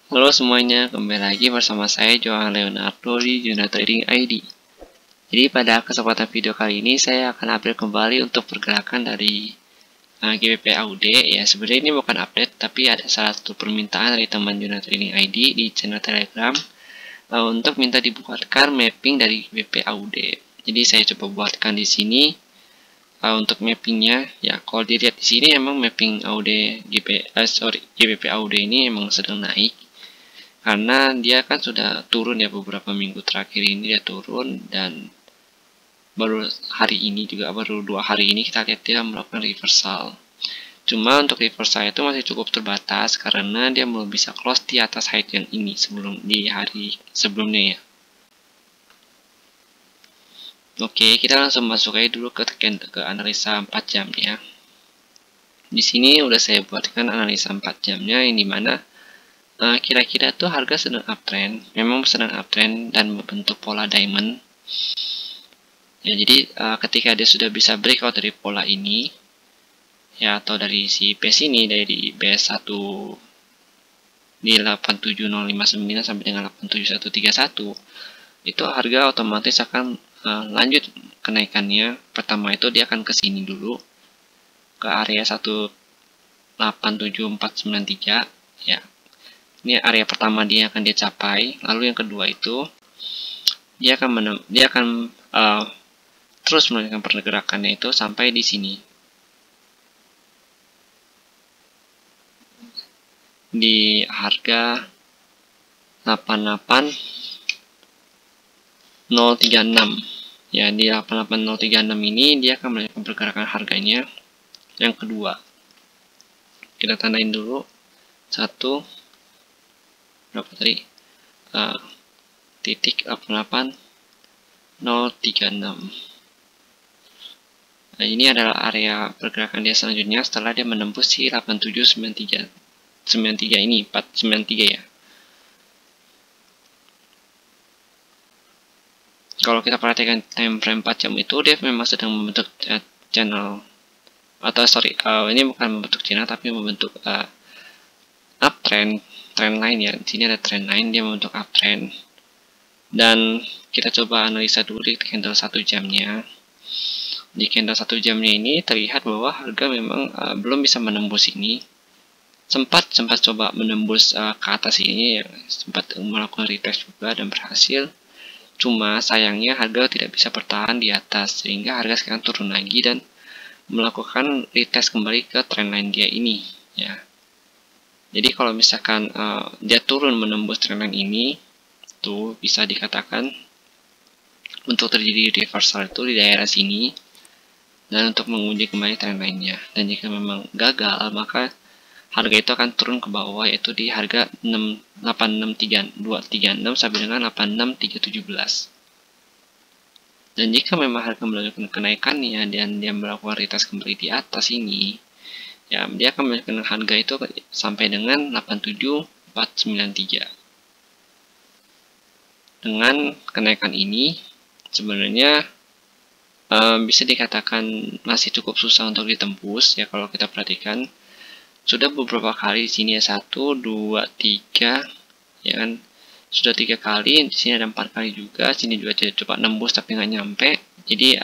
Halo semuanya, kembali lagi bersama saya Johan Leonardo di Juna Trading ID. Jadi pada kesempatan video kali ini saya akan update kembali untuk pergerakan dari GBP AUD. Ya sebenarnya ini bukan update, tapi ada salah satu permintaan dari teman Juna Trading ID di channel Telegram untuk minta dibuatkan mapping dari GBP AUD. Jadi saya coba buatkan di sini untuk mappingnya. Ya kalau dilihat di sini emang mapping AUD GBP AUD ini emang sedang naik. Karena dia kan sudah turun ya, beberapa minggu terakhir ini dia turun, dan baru hari ini juga, baru 2 hari ini kita lihat dia melakukan reversal. Cuma untuk reversal itu masih cukup terbatas karena dia belum bisa close di atas height yang ini di hari sebelumnya ya. Oke, kita langsung masuk aja dulu ke analisa 4 jamnya. Di sini udah saya buatkan analisa 4 jamnya, yang dimana kira-kira tuh harga sedang uptrend, memang sedang uptrend dan membentuk pola diamond. Ya, jadi ketika dia sudah bisa breakout dari pola ini, ya atau dari si base ini, dari base 1 di 87059 sampai dengan 87131, itu harga otomatis akan lanjut kenaikannya. Pertama itu dia akan ke sini dulu, ke area 187493 ya. Ini area pertama dia akan dia capai. Lalu yang kedua itu dia akan terus melanjutkan pergerakannya itu sampai di sini, di harga 88036 ya. Di 88036 ini dia akan melanjutkan pergerakan harganya yang kedua. Kita tandain dulu satu, berapa tadi, titik 88036. Nah, ini adalah area pergerakan dia selanjutnya setelah dia menembus si 8793 ini, 493 ya. Kalau kita perhatikan time frame 4 jam itu, dia memang sedang membentuk channel, atau ini bukan membentuk channel tapi membentuk uptrend, trend line ya. Di sini ada trend line, dia membentuk uptrend. Dan kita coba analisa dulu di candle 1 jamnya. Di candle 1 jamnya ini terlihat bahwa harga memang belum bisa menembus ini. Sempat coba menembus ke atas ini ya, sempat melakukan retest juga dan berhasil. Cuma sayangnya harga tidak bisa bertahan di atas, sehingga harga sekarang turun lagi dan melakukan retest kembali ke trendline dia ini ya. Jadi kalau misalkan dia turun menembus trendline ini, tuh bisa dikatakan untuk terjadi reversal itu di daerah sini dan untuk menguji kembali trendline-nya. Dan jika memang gagal, maka harga itu akan turun ke bawah, yaitu di harga 86236 sampai dengan 86317. Dan jika memang harga melanjutkan kenaikannya dan dia melakukan retest kembali di atas ini, ya dia akan melanjutkan harga itu sampai dengan 87493. Dengan kenaikan ini sebenarnya bisa dikatakan masih cukup susah untuk ditembus ya. Kalau kita perhatikan sudah beberapa kali di sini ya, 1, 2, 3 ya kan, sudah 3 kali. Di sini ada 4 kali juga, sini juga coba nembus tapi nggak nyampe. Jadi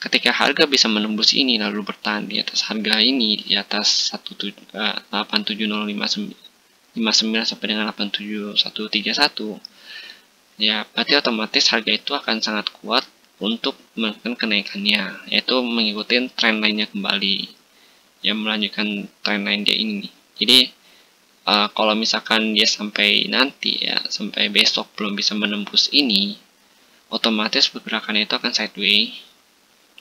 ketika harga bisa menembus ini lalu bertahan di atas harga ini, di atas 87059 sampai dengan 87131 ya, berarti otomatis harga itu akan sangat kuat untuk melakukan kenaikannya, yaitu mengikuti trend lainnya kembali ya, melanjutkan trend line dia ini. Jadi kalau misalkan dia sampai nanti ya, sampai besok belum bisa menembus ini, otomatis pergerakannya itu akan sideways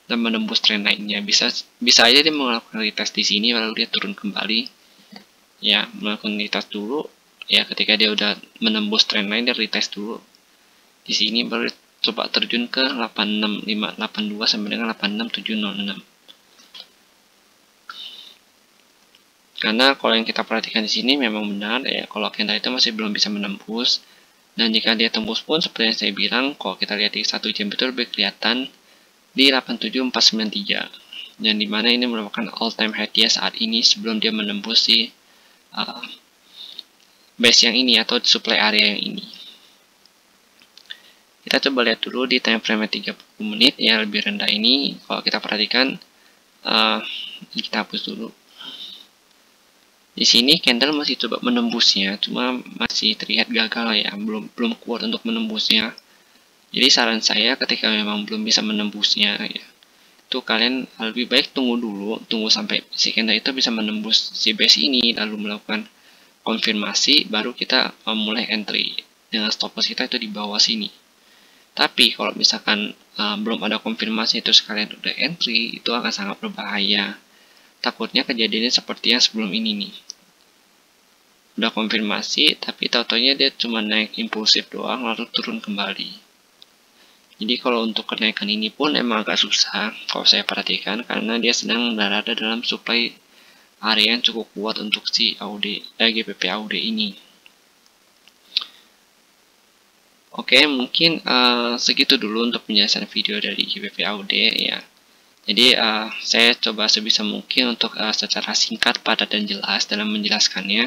dan menembus trend line-nya. Bisa aja dia melakukan retest di sini lalu dia turun kembali ya, melakukan retest dulu ya. Ketika dia udah menembus trend line, dia retest dulu di sini, baru coba terjun ke 86582 sampai dengan 86706. Karena kalau yang kita perhatikan di sini memang benar ya, kalau candle itu masih belum bisa menembus. Dan jika dia tembus pun seperti yang saya bilang, kalau kita lihat di 1 jam itu lebih kelihatan di 87493, yang dimana ini merupakan all time high dia saat ini sebelum dia menembus si base yang ini atau supply area yang ini. Kita coba lihat dulu di time frame 30 menit ya, lebih rendah ini. Kalau kita perhatikan, kita hapus dulu. Di sini candle masih coba menembusnya, cuma masih terlihat gagal ya, belum kuat untuk menembusnya. Jadi saran saya ketika memang belum bisa menembusnya ya, itu kalian lebih baik tunggu sampai si candle itu bisa menembus si base ini, lalu melakukan konfirmasi, baru kita mulai entry dengan stop loss kita itu di bawah sini. Tapi kalau misalkan belum ada konfirmasi terus kalian udah entry, itu akan sangat berbahaya. Takutnya kejadiannya seperti yang sebelum ini nih. Udah konfirmasi, tapi tau-taunya dia cuma naik impulsif doang, lalu turun kembali. Jadi kalau untuk kenaikan ini pun emang agak susah, kalau saya perhatikan, karena dia sedang berada dalam supply area yang cukup kuat untuk si GBP AUD ini. Oke, mungkin segitu dulu untuk penjelasan video dari GBP AUD ya. Jadi saya coba sebisa mungkin untuk secara singkat, padat, dan jelas dalam menjelaskannya.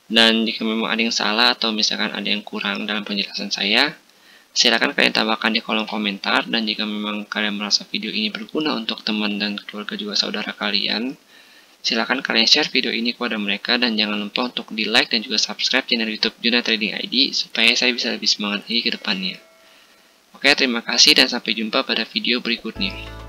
Dan jika memang ada yang salah atau misalkan ada yang kurang dalam penjelasan saya, silakan kalian tambahkan di kolom komentar. Dan jika memang kalian merasa video ini berguna untuk teman dan keluarga juga saudara kalian, silakan kalian share video ini kepada mereka, dan jangan lupa untuk di like dan juga subscribe channel YouTube Juna Trading ID supaya saya bisa lebih semangat lagi ke depannya. Oke, terima kasih dan sampai jumpa pada video berikutnya.